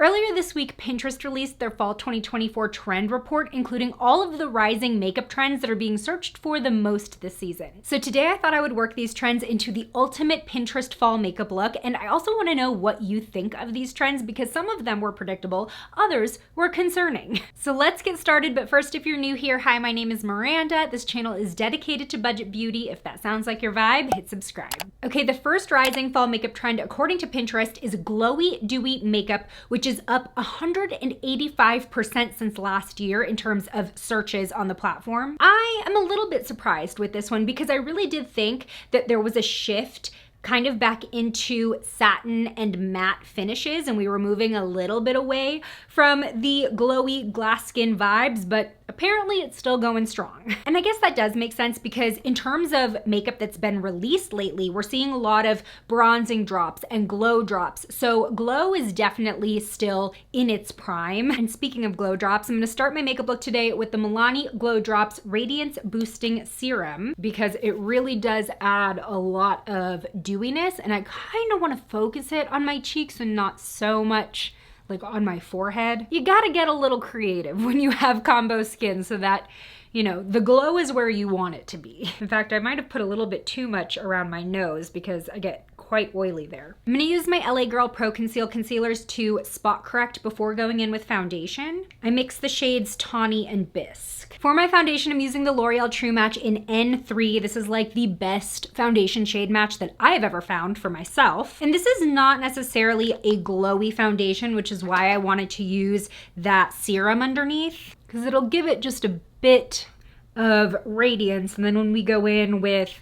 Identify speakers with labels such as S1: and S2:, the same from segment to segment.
S1: Earlier this week, Pinterest released their fall 2024 trend report, including all of the rising makeup trends that are being searched for the most this season. So today I thought I would work these trends into the ultimate Pinterest fall makeup look, and I also want to know what you think of these trends because some of them were predictable, others were concerning. So let's get started, but first, if you're new here, hi, my name is Miranda. This channel is dedicated to budget beauty. If that sounds like your vibe, hit subscribe. Okay, the first rising fall makeup trend according to Pinterest is glowy, dewy makeup, which is up 185% since last year in terms of searches on the platform. I am a little bit surprised with this one because I really did think that there was a shift kind of back into satin and matte finishes, and we were moving a little bit away from the glowy glass skin vibes, but apparently it's still going strong. And I guess that does make sense because in terms of makeup that's been released lately, we're seeing a lot of bronzing drops and glow drops. So glow is definitely still in its prime. And speaking of glow drops, I'm gonna start my makeup look today with the Milani Glow Drops Radiance Boosting Serum because it really does add a lot of dewiness, and I kind of want to focus it on my cheeks and not so much like on my forehead. You gotta get a little creative when you have combo skin so that, you know, the glow is where you want it to be. In fact, I might have put a little bit too much around my nose because I get quite oily there. I'm gonna use my LA Girl Pro Conceal concealers to spot correct before going in with foundation. I mix the shades Tawny and Bisque. For my foundation, I'm using the L'Oreal True Match in N3. This is like the best foundation shade match that I have ever found for myself. And this is not necessarily a glowy foundation, which is why I wanted to use that serum underneath, because it'll give it just a bit of radiance. And then when we go in with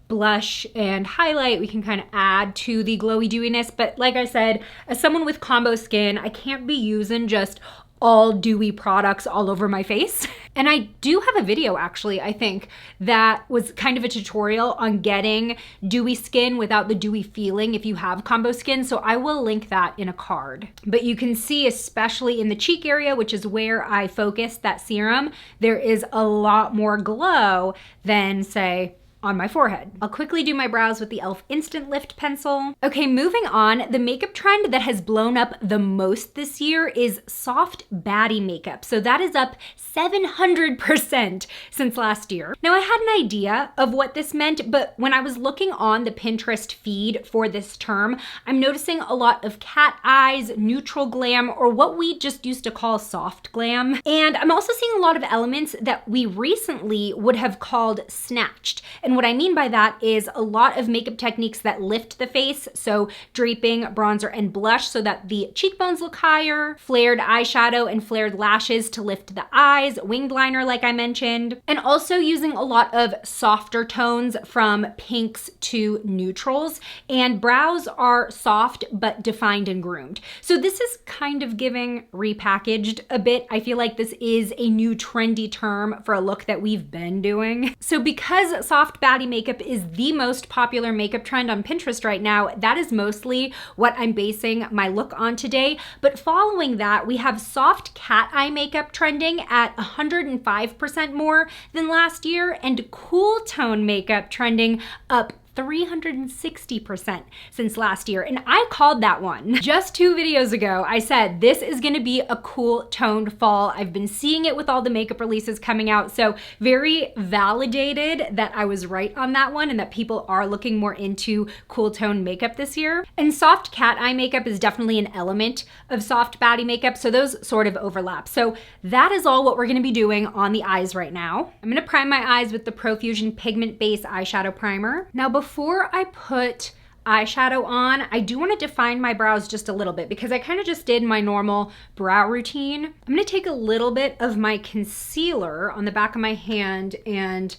S1: blush and highlight, we can kind of add to the glowy dewiness. But like I said, as someone with combo skin, I can't be using just all dewy products all over my face. And I do have a video actually, I think, that was kind of a tutorial on getting dewy skin without the dewy feeling if you have combo skin. So I will link that in a card. But you can see, especially in the cheek area, which is where I focused that serum, there is a lot more glow than, say, on my forehead. I'll quickly do my brows with the e.l.f. Instant Lift pencil. Okay, moving on, the makeup trend that has blown up the most this year is soft baddie makeup. So that is up 700% since last year. Now I had an idea of what this meant, but when I was looking on the Pinterest feed for this term, I'm noticing a lot of cat eyes, neutral glam, or what we just used to call soft glam. And I'm also seeing a lot of elements that we recently would have called snatched. And what I mean by that is a lot of makeup techniques that lift the face, so draping, bronzer, and blush so that the cheekbones look higher, flared eyeshadow and flared lashes to lift the eyes, winged liner like I mentioned, and also using a lot of softer tones from pinks to neutrals, and brows are soft but defined and groomed. So this is kind of giving repackaged a bit. I feel like this is a new trendy term for a look that we've been doing. So because soft baddie makeup is the most popular makeup trend on Pinterest right now, that is mostly what I'm basing my look on today. But following that, we have soft cat eye makeup trending at 105% more than last year, and cool tone makeup trending up 360% since last year. And I called that one. Just 2 videos ago, I said this is gonna be a cool toned fall. I've been seeing it with all the makeup releases coming out, so very validated that I was right on that one and that people are looking more into cool tone makeup this year. And soft cat eye makeup is definitely an element of soft baddie makeup, so those sort of overlap. So that is all what we're gonna be doing on the eyes right now. I'm gonna prime my eyes with the Profusion Pigment Base Eyeshadow Primer. Now, before I put eyeshadow on, I do want to define my brows just a little bit because I kind of just did my normal brow routine. I'm going to take a little bit of my concealer on the back of my hand and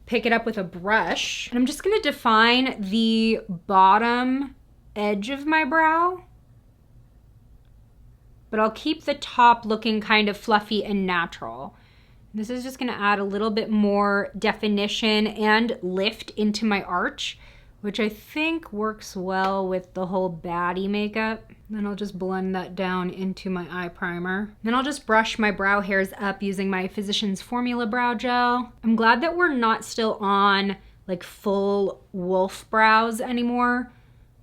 S1: pick it up with a brush. And I'm just going to define the bottom edge of my brow, but I'll keep the top looking kind of fluffy and natural. This is just gonna add a little bit more definition and lift into my arch, which I think works well with the whole baddie makeup. Then I'll just blend that down into my eye primer. Then I'll just brush my brow hairs up using my Physicians Formula Brow Gel. I'm glad that we're not still on like full wolf brows anymore.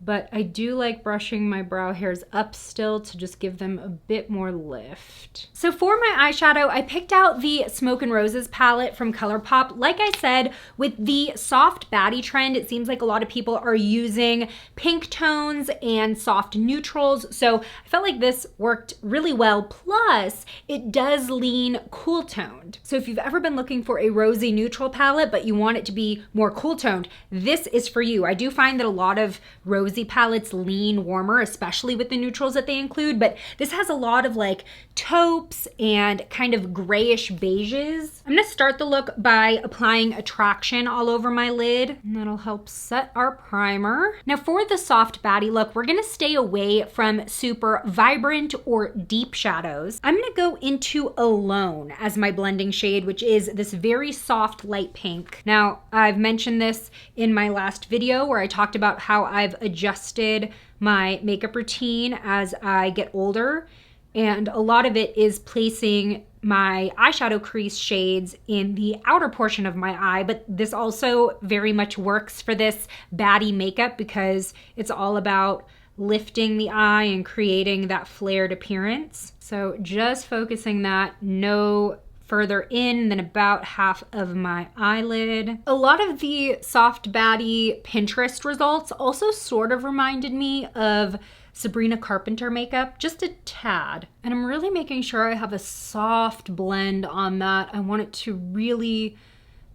S1: but I do like brushing my brow hairs up still to just give them a bit more lift. So for my eyeshadow, I picked out the Smoke and Roses palette from ColourPop. Like I said, with the soft baddie trend, it seems like a lot of people are using pink tones and soft neutrals. So I felt like this worked really well. Plus, it does lean cool toned. So if you've ever been looking for a rosy neutral palette, but you want it to be more cool toned, this is for you. I do find that a lot of rosy palettes lean warmer, especially with the neutrals that they include, but this has a lot of like taupes and kind of grayish beiges. I'm gonna start the look by applying Attraction all over my lid, and that'll help set our primer. Now for the soft baddie look, we're gonna stay away from super vibrant or deep shadows. I'm gonna go into Alone as my blending shade, which is this very soft light pink. Now, I've mentioned this in my last video where I talked about how I've adjusted my makeup routine as I get older, and a lot of it is placing my eyeshadow crease shades in the outer portion of my eye, but this also very much works for this baddie makeup because it's all about lifting the eye and creating that flared appearance. So just focusing that no further in than about half of my eyelid. A lot of the soft baddie Pinterest results also sort of reminded me of Sabrina Carpenter makeup, just a tad. And I'm really making sure I have a soft blend on that. I want it to really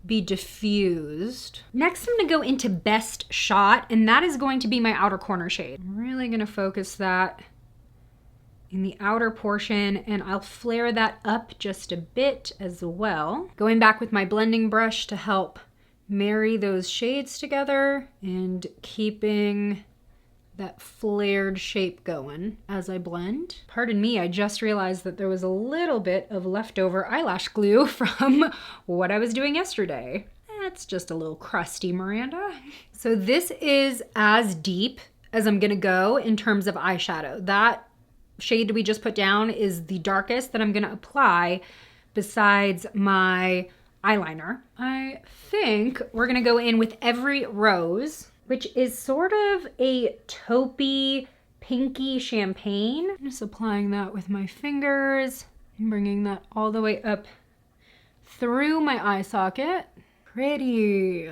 S1: be diffused. Next, I'm gonna go into Best Shot, and that is going to be my outer corner shade. I'm really gonna focus that in the outer portion, and I'll flare that up just a bit as well. Going back with my blending brush to help marry those shades together and keeping that flared shape going as I blend. Pardon me, I just realized that there was a little bit of leftover eyelash glue from what I was doing yesterday. That's just a little crusty, Miranda. So this is as deep as I'm gonna go in terms of eyeshadow. That shade we just put down is the darkest that I'm gonna apply besides my eyeliner. I think we're gonna go in with Every Rose, which is sort of a taupey, pinky champagne. I'm just applying that with my fingers and bringing that all the way up through my eye socket. Pretty.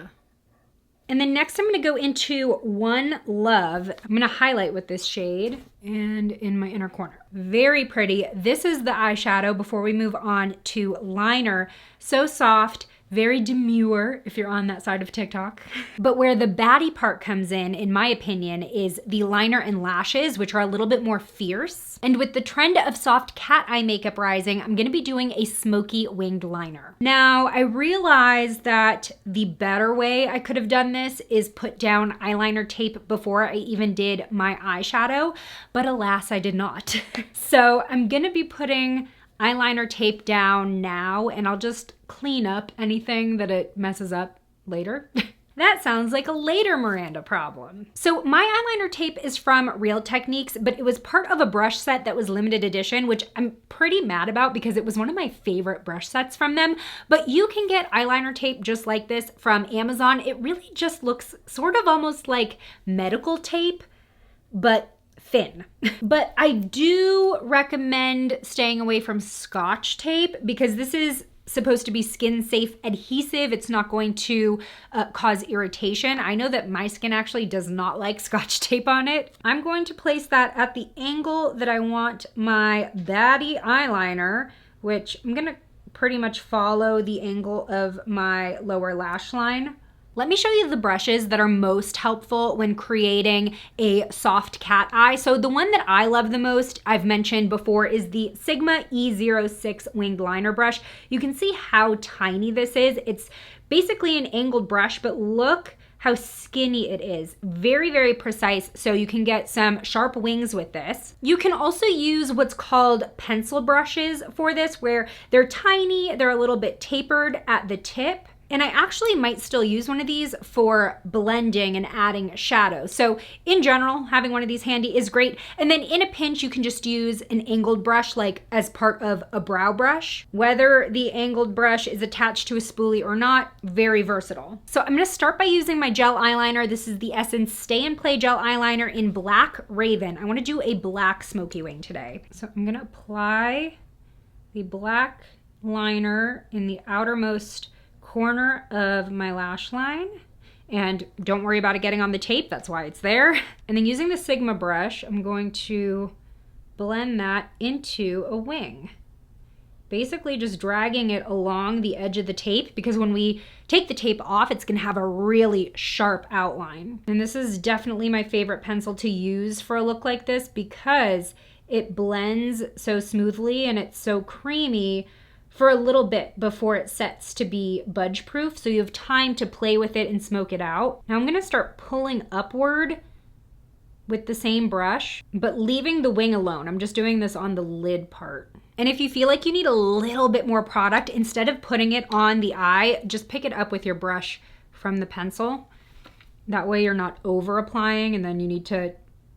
S1: And then next I'm gonna go into One Love. I'm gonna highlight with this shade and in my inner corner. Very pretty. This is the eyeshadow before we move on to liner. So soft, very demure if you're on that side of TikTok. But where the baddie part comes in my opinion, is the liner and lashes, which are a little bit more fierce. And with the trend of soft cat eye makeup rising, I'm gonna be doing a smoky winged liner. Now, I realize that the better way I could have done this is put down eyeliner tape before I even did my eyeshadow, but alas, I did not. So I'm gonna be putting eyeliner tape down now, and I'll just clean up anything that it messes up later. That sounds like a later Miranda problem. So my eyeliner tape is from Real Techniques, but it was part of a brush set that was limited edition, which I'm pretty mad about because it was one of my favorite brush sets from them. But you can get eyeliner tape just like this from Amazon. It really just looks sort of almost like medical tape, but thin. But I do recommend staying away from Scotch tape because this is supposed to be skin safe adhesive. It's not going to cause irritation. I know that my skin actually does not like Scotch tape on it. I'm going to place that at the angle that I want my baddie eyeliner, which I'm gonna pretty much follow the angle of my lower lash line. Let me show you the brushes that are most helpful when creating a soft cat eye. So the one that I love the most, I've mentioned before, is the Sigma E06 winged liner brush. You can see how tiny this is. It's basically an angled brush, but look how skinny it is. Very, very precise, so you can get some sharp wings with this. You can also use what's called pencil brushes for this, where they're tiny, they're a little bit tapered at the tip, And I actually might still use one of these for blending and adding shadow. So in general, having one of these handy is great. And then in a pinch, you can just use an angled brush like as part of a brow brush. Whether the angled brush is attached to a spoolie or not, very versatile. So I'm gonna start by using my gel eyeliner. This is the Essence Stay and Play gel eyeliner in Black Raven. I wanna do a black smoky wing today. So I'm gonna apply the black liner in the outermost corner of my lash line. And don't worry about it getting on the tape, that's why it's there. And then using the Sigma brush, I'm going to blend that into a wing. Basically just dragging it along the edge of the tape, because when we take the tape off, it's gonna have a really sharp outline. And this is definitely my favorite pencil to use for a look like this because it blends so smoothly and it's so creamy for a little bit before it sets to be budge proof, so you have time to play with it and smoke it out. Now I'm gonna start pulling upward with the same brush, but leaving the wing alone. I'm just doing this on the lid part. And if you feel like you need a little bit more product, instead of putting it on the eye, just pick it up with your brush from the pencil. That way you're not over applying and then you need to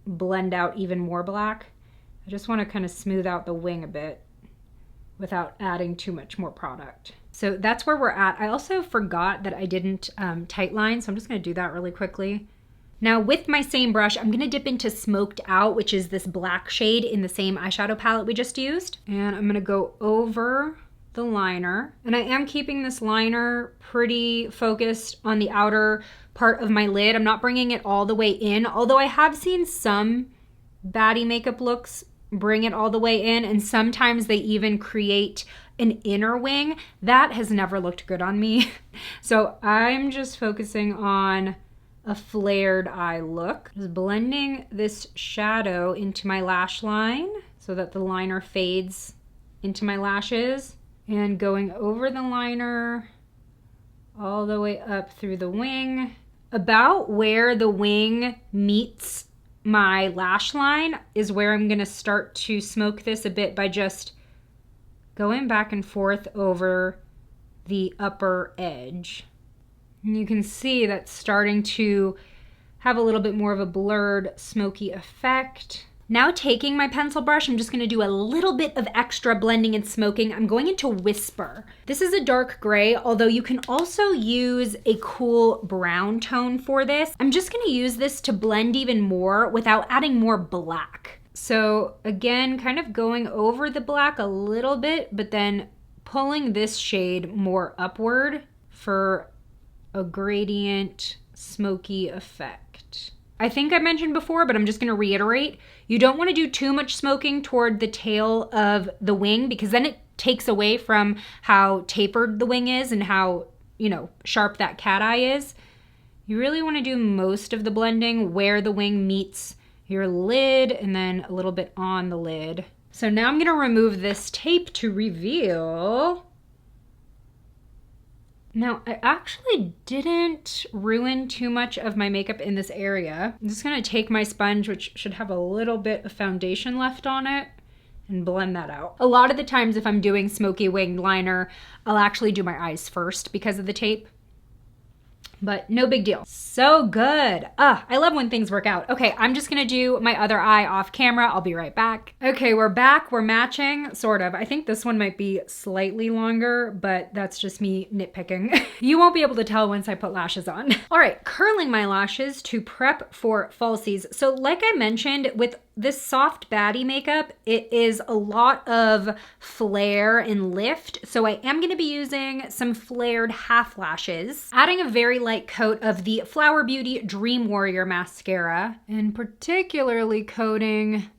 S1: blend out even more black. I just wanna kind of smooth out the wing a bit without adding too much more product. So that's where we're at. I also forgot that I didn't tightline, so I'm just gonna do that really quickly. Now with my same brush, I'm gonna dip into Smoked Out, which is this black shade in the same eyeshadow palette we just used. And I'm gonna go over the liner. And I am keeping this liner pretty focused on the outer part of my lid. I'm not bringing it all the way in, although I have seen some Baddie makeup looks bring it all the way in, and sometimes they even create an inner wing. That has never looked good on me. So I'm just focusing on a flared eye look. Just blending this shadow into my lash line so that the liner fades into my lashes, and going over the liner all the way up through the wing. About where the wing meets my lash line is where I'm gonna start to smoke this a bit by just going back and forth over the upper edge. And you can see that's starting to have a little bit more of a blurred, smoky effect. Now taking my pencil brush, I'm just gonna do a little bit of extra blending and smoking. I'm going into Whisper. This is a dark gray, although you can also use a cool brown tone for this. I'm just gonna use this to blend even more without adding more black. So again, kind of going over the black a little bit, but then pulling this shade more upward for a gradient smoky effect. I think I mentioned before, but I'm just gonna reiterate, you don't wanna do too much smoking toward the tail of the wing, because then it takes away from how tapered the wing is and how, you know, sharp that cat eye is. You really wanna do most of the blending where the wing meets your lid and then a little bit on the lid. So now I'm gonna remove this tape to reveal. Now, I actually didn't ruin too much of my makeup in this area. I'm just gonna take my sponge, which should have a little bit of foundation left on it, and blend that out. A lot of the times if I'm doing smoky winged liner, I'll actually do my eyes first because of the tape. But no big deal. So good. I love when things work out. Okay, I'm just gonna do my other eye off camera. I'll be right back. Okay, we're back. We're matching, sort of. I think this one might be slightly longer, but that's just me nitpicking. You won't be able to tell once I put lashes on. All right, curling my lashes to prep for falsies. So like I mentioned, with this soft Baddie makeup, it is a lot of flare and lift. So I am gonna be using some flared half lashes, adding a very light coat of the Flower Beauty Dream Warrior mascara, and particularly coating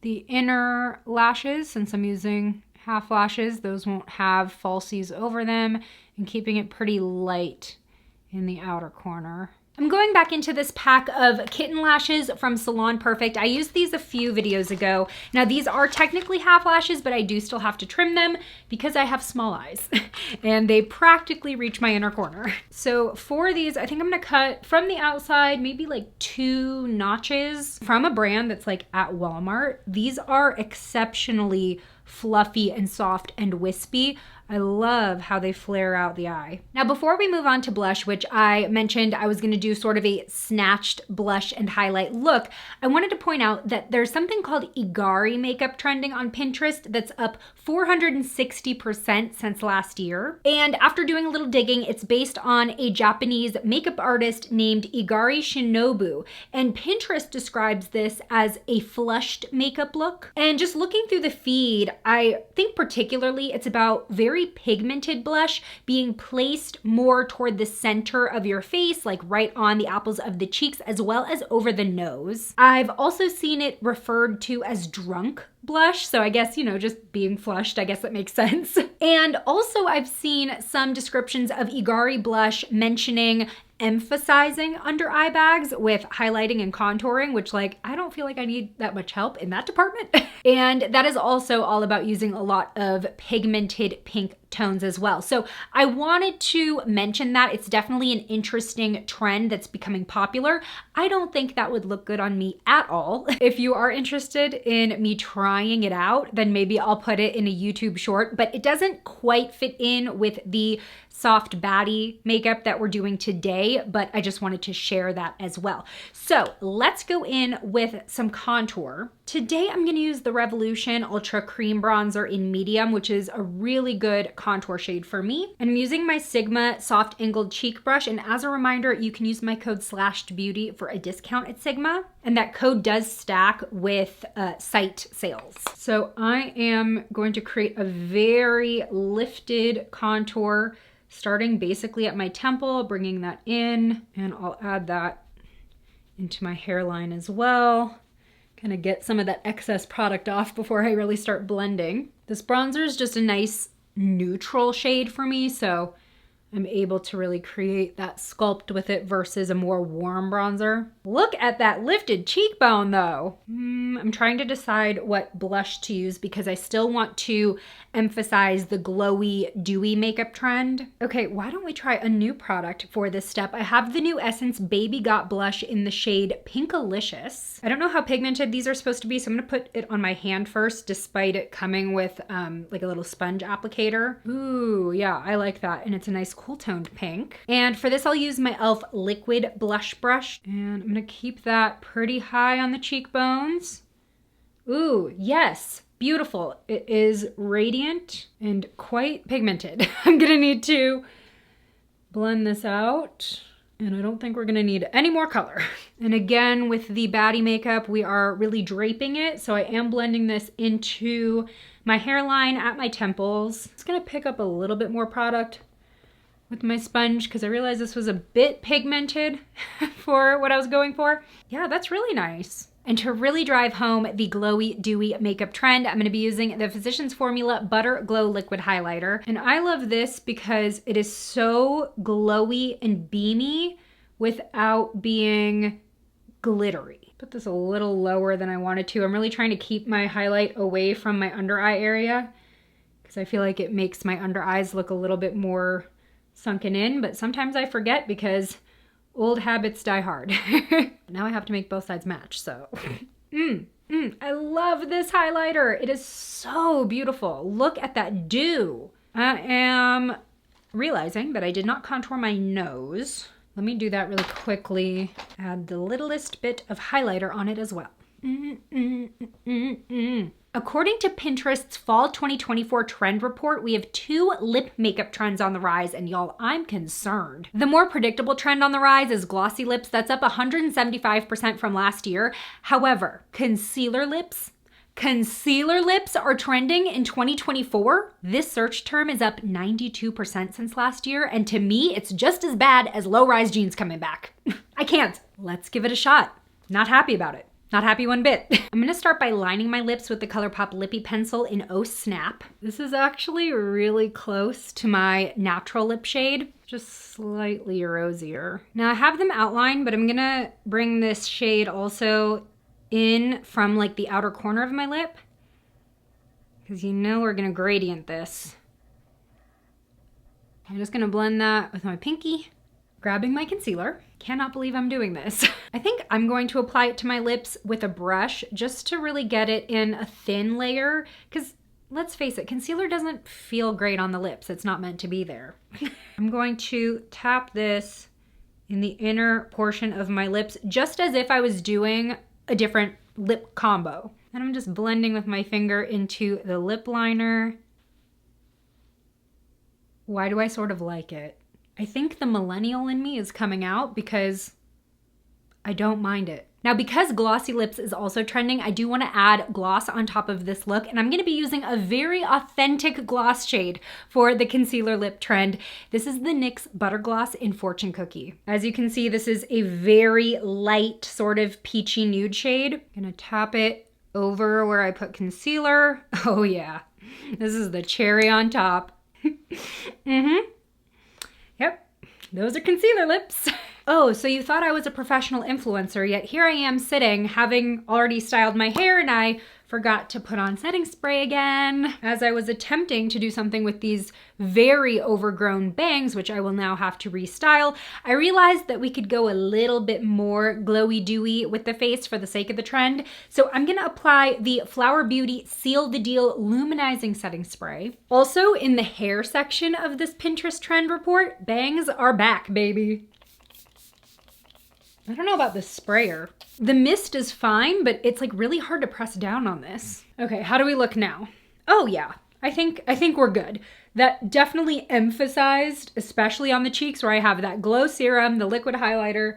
S1: the inner lashes. Since I'm using half lashes, those won't have falsies over them, and keeping it pretty light in the outer corner. I'm going back into this pack of kitten lashes from Salon Perfect. I used these a few videos ago. Now these are technically half lashes, but I do still have to trim them because I have small eyes and they practically reach my inner corner. So for these, I think I'm gonna cut from the outside, maybe like 2 notches from a brand that's like at Walmart. These are exceptionally fluffy and soft and wispy. I love how they flare out the eye. Now, before we move on to blush, which I mentioned I was gonna do sort of a snatched blush and highlight look, I wanted to point out that there's something called Igari Makeup trending on Pinterest that's up 460% since last year. And after doing a little digging, it's based on a Japanese makeup artist named Igari Shinobu. And Pinterest describes this as a flushed makeup look. And just looking through the feed, I think particularly it's about very pigmented blush being placed more toward the center of your face, like right on the apples of the cheeks, as well as over the nose. I've also seen it referred to as drunk blush, so I guess, you know, just being flushed, I guess that makes sense. And also I've seen some descriptions of Igari blush mentioning emphasizing under eye bags with highlighting and contouring, which, like, I don't feel like I need that much help in that department. And that is also all about using a lot of pigmented pink tones as well. So I wanted to mention that. It's definitely an interesting trend that's becoming popular. I don't think that would look good on me at all. If you are interested in me trying it out, then maybe I'll put it in a YouTube short, but it doesn't quite fit in with the soft Baddie makeup that we're doing today, but I just wanted to share that as well. So let's go in with some contour. Today I'm gonna use the Revolution Ultra Cream Bronzer in medium, which is a really good contour shade for me. And I'm using my Sigma Soft Angled Cheek Brush, and as a reminder, you can use my code /beauty for a discount at Sigma, and that code does stack with site sales. So I am going to create a very lifted contour, starting basically at my temple, bringing that in, and I'll add that into my hairline as well. Kind of get some of that excess product off before I really start blending. This bronzer is just a nice neutral shade for me, so I'm able to really create that sculpt with it versus a more warm bronzer. Look at that lifted cheekbone though. I'm trying to decide what blush to use because I still want to emphasize the glowy, dewy makeup trend. Okay, why don't we try a new product for this step? I have the new Essence Baby Got blush in the shade Pinkalicious. I don't know how pigmented these are supposed to be, so I'm gonna put it on my hand first, despite it coming with like a little sponge applicator. Ooh, yeah, I like that. And it's a nice cool toned pink. And for this, I'll use my e.l.f. liquid blush brush. And I'm gonna keep that pretty high on the cheekbones. Ooh, yes. Beautiful. It is radiant and quite pigmented. I'm gonna need to blend this out, and I don't think we're gonna need any more color. And again, with the Baddie makeup, we are really draping it, so I am blending this into my hairline at my temples. It's gonna pick up a little bit more product with my sponge because I realized this was a bit pigmented for what I was going for. Yeah, that's really nice. And to really drive home the glowy, dewy makeup trend, I'm gonna be using the Physicians Formula Butter Glow Liquid Highlighter. And I love this because it is so glowy and beamy without being glittery. Put this a little lower than I wanted to. I'm really trying to keep my highlight away from my under eye area because I feel like it makes my under eyes look a little bit more sunken in, but sometimes I forget because old habits die hard. Now I have to make both sides match, so. I love this highlighter. It is so beautiful. Look at that dew. I am realizing that I did not contour my nose. Let me do that really quickly. Add the littlest bit of highlighter on it as well. According to Pinterest's Fall 2024 Trend Report, we have 2 lip makeup trends on the rise, and y'all, I'm concerned. The more predictable trend on the rise is glossy lips. That's up 175% from last year. However, concealer lips are trending in 2024. This search term is up 92% since last year, and to me, it's just as bad as low-rise jeans coming back. I can't. Let's give it a shot. Not happy about it. Not happy one bit. I'm gonna start by lining my lips with the ColourPop Lippy Pencil in Oh Snap. This is actually really close to my natural lip shade, just slightly rosier. Now I have them outlined, but I'm gonna bring this shade also in from like the outer corner of my lip, because you know we're gonna gradient this. I'm just gonna blend that with my pinky, grabbing my concealer. Cannot believe I'm doing this. I think I'm going to apply it to my lips with a brush just to really get it in a thin layer, because let's face it, concealer doesn't feel great on the lips. It's not meant to be there. I'm going to tap this in the inner portion of my lips, just as if I was doing a different lip combo. And I'm just blending with my finger into the lip liner. Why do I sort of like it? I think the millennial in me is coming out because I don't mind it. Now, because glossy lips is also trending, I do want to add gloss on top of this look, and I'm going to be using a very authentic gloss shade for the concealer lip trend. This is the NYX Butter Gloss in Fortune Cookie. As you can see, this is a very light sort of peachy nude shade. I'm going to tap it over where I put concealer. Oh yeah, this is the cherry on top. Yep, those are concealer lips. Oh, so you thought I was a professional influencer, yet here I am sitting, having already styled my hair, and I forgot to put on setting spray again. As I was attempting to do something with these very overgrown bangs, which I will now have to restyle, I realized that we could go a little bit more glowy dewy with the face for the sake of the trend. So I'm gonna apply the Flower Beauty Seal the Deal Luminizing Setting Spray. Also, in the hair section of this Pinterest trend report, bangs are back, baby. I don't know about the sprayer. The mist is fine, but it's like really hard to press down on this. Okay, how do we look now? Oh yeah, I think we're good. That definitely emphasized, especially on the cheeks where I have that glow serum, the liquid highlighter.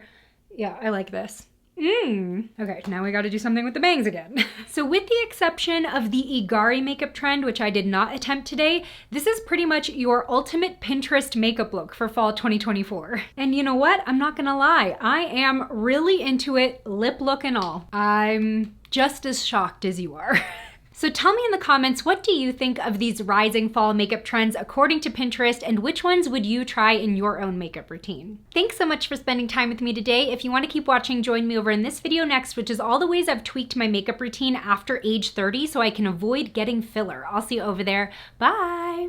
S1: Yeah, I like this. Okay, now we gotta do something with the bangs again. So with the exception of the Igari makeup trend, which I did not attempt today, this is pretty much your ultimate Pinterest makeup look for fall 2024. And you know what? I'm not gonna lie, I am really into it, lip look and all. I'm just as shocked as you are. So tell me in the comments, what do you think of these rising fall makeup trends according to Pinterest, and which ones would you try in your own makeup routine? Thanks so much for spending time with me today. If you want to keep watching, join me over in this video next, which is all the ways I've tweaked my makeup routine after age 30 so I can avoid getting filler. I'll see you over there. Bye!